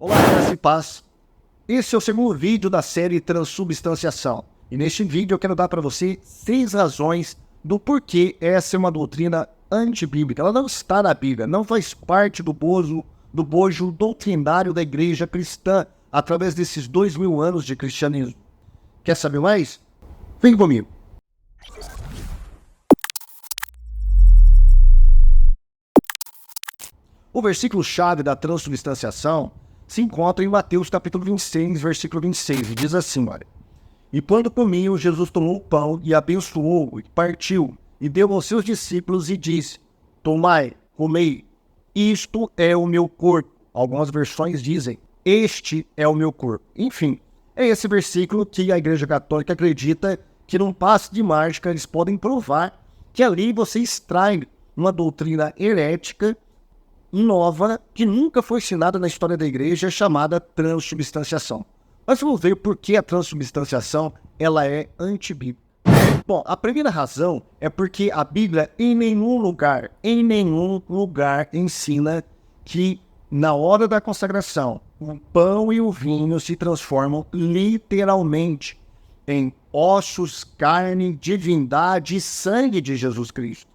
Olá, graça e paz. Esse é o segundo vídeo da série Transubstanciação. E neste vídeo eu quero dar para você 6 razões do porquê essa é uma doutrina antibíblica. Ela não está na Bíblia, não faz parte do bojo doutrinário da igreja cristã através desses 2000 anos de cristianismo. Quer saber mais? Vem comigo. O versículo-chave da transubstanciação se encontra em Mateus capítulo 26, versículo 26, e diz assim, olha: E quando comiam, Jesus tomou o pão e abençoou-o, e partiu, e deu aos seus discípulos e disse: Tomai, comei, isto é o meu corpo. Algumas versões dizem: Este é o meu corpo. Enfim, é esse versículo que a Igreja Católica acredita que num passe de mágica eles podem provar que ali você extrai uma doutrina herética nova que nunca foi ensinada na história da igreja, chamada transubstanciação. Mas vamos ver por que a transubstanciação ela é antibíblica. Bom, a primeira razão é porque a Bíblia em nenhum lugar ensina que na hora da consagração o pão e o vinho se transformam literalmente em ossos, carne, divindade e sangue de Jesus Cristo.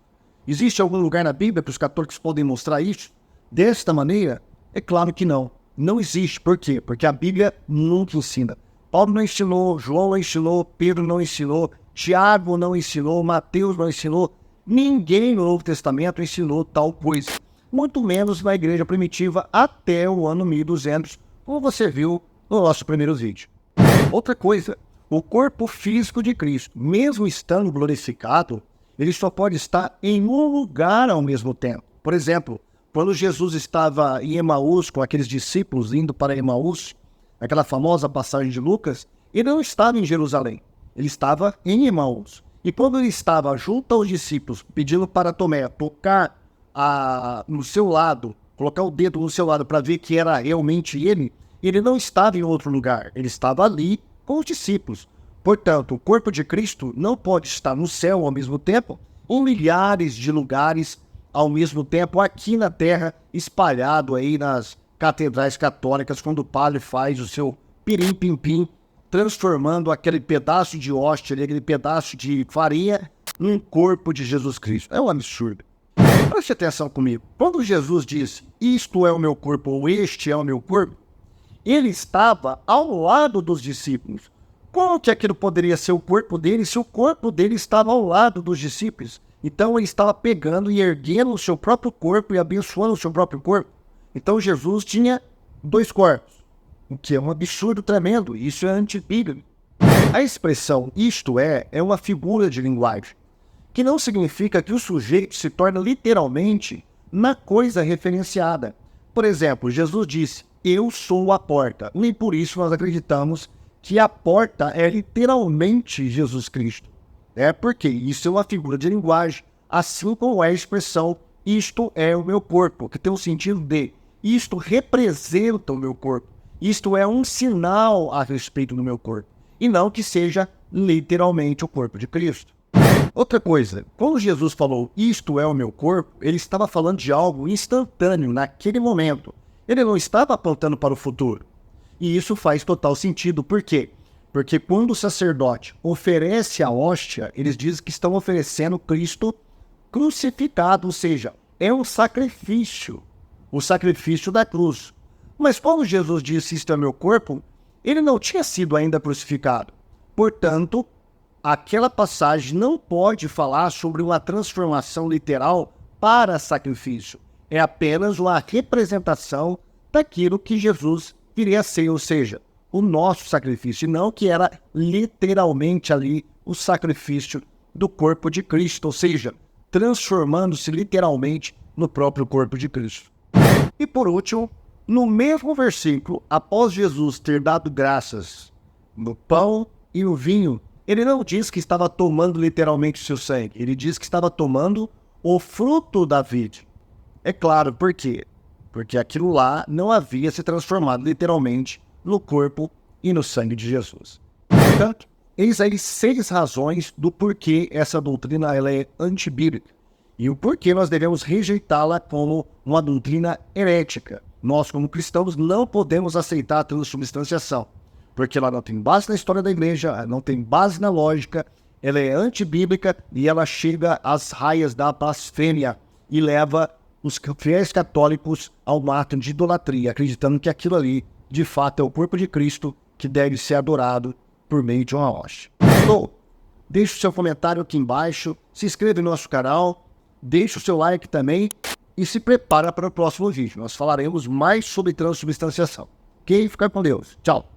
Existe algum lugar na Bíblia que os católicos podem mostrar isso? Desta maneira? É claro que não. Não existe. Por quê? Porque a Bíblia nunca ensina. Paulo não ensinou, João não ensinou, Pedro não ensinou, Tiago não ensinou, Mateus não ensinou. Ninguém no Novo Testamento ensinou tal coisa. Muito menos na igreja primitiva até o ano 1200, como você viu no nosso primeiro vídeo. Outra coisa, o corpo físico de Cristo, mesmo estando glorificado, ele só pode estar em um lugar ao mesmo tempo. Por exemplo, quando Jesus estava em Emaús, com aqueles discípulos indo para Emaús, aquela famosa passagem de Lucas, ele não estava em Jerusalém, ele estava em Emaús. E quando ele estava junto aos discípulos, pedindo para Tomé tocar no seu lado, colocar o dedo no seu lado para ver que era realmente ele não estava em outro lugar, ele estava ali com os discípulos. Portanto, o corpo de Cristo não pode estar no céu ao mesmo tempo, em milhares de lugares ao mesmo tempo aqui na terra, espalhado aí nas catedrais católicas, quando o padre faz o seu pirim-pim-pim, transformando aquele pedaço de hóstia, aquele pedaço de farinha, num corpo de Jesus Cristo. É um absurdo. Preste atenção comigo. Quando Jesus disse, isto é o meu corpo, ou este é o meu corpo, ele estava ao lado dos discípulos. Como que aquilo poderia ser o corpo dele, se o corpo dele estava ao lado dos discípulos? Então ele estava pegando e erguendo o seu próprio corpo e abençoando o seu próprio corpo. Então Jesus tinha 2 corpos, o que é um absurdo tremendo. Isso é antibíblico. A expressão isto é uma figura de linguagem, que não significa que o sujeito se torna literalmente na coisa referenciada. Por exemplo, Jesus disse, eu sou a porta. Nem por isso nós acreditamos que a porta é literalmente Jesus Cristo. Porque isso é uma figura de linguagem, assim como é a expressão isto é o meu corpo, que tem o sentido de isto representa o meu corpo, isto é um sinal a respeito do meu corpo, e não que seja literalmente o corpo de Cristo. Outra coisa, quando Jesus falou isto é o meu corpo, ele estava falando de algo instantâneo naquele momento, ele não estava apontando para o futuro, e isso faz total sentido. Por quê? Porque quando o sacerdote oferece a hóstia, eles dizem que estão oferecendo Cristo crucificado, ou seja, é um sacrifício, o sacrifício da cruz. Mas quando Jesus disse, isto é meu corpo, ele não tinha sido ainda crucificado. Portanto, aquela passagem não pode falar sobre uma transformação literal para sacrifício. É apenas uma representação daquilo que Jesus viria a ser, ou seja, o nosso sacrifício, e não que era literalmente ali o sacrifício do corpo de Cristo, ou seja, transformando-se literalmente no próprio corpo de Cristo. E por último, no mesmo versículo, após Jesus ter dado graças no pão e no vinho, ele não diz que estava tomando literalmente o seu sangue, ele diz que estava tomando o fruto da vide. É claro, por quê? Porque aquilo lá não havia se transformado literalmente no corpo e no sangue de Jesus. Portanto, eis aí 6 razões do porquê essa doutrina ela é antibíblica e o porquê nós devemos rejeitá-la como uma doutrina herética. Nós, como cristãos, não podemos aceitar a transubstanciação, porque ela não tem base na história da igreja, não tem base na lógica, ela é antibíblica e ela chega às raias da blasfêmia e leva os fiéis católicos ao ato de idolatria, acreditando que aquilo ali, de fato, é o corpo de Cristo que deve ser adorado por meio de uma hóstia. Então, deixe o seu comentário aqui embaixo, se inscreva no nosso canal, deixe o seu like também e se prepara para o próximo vídeo. Nós falaremos mais sobre transubstanciação. Ok? Fica com Deus. Tchau.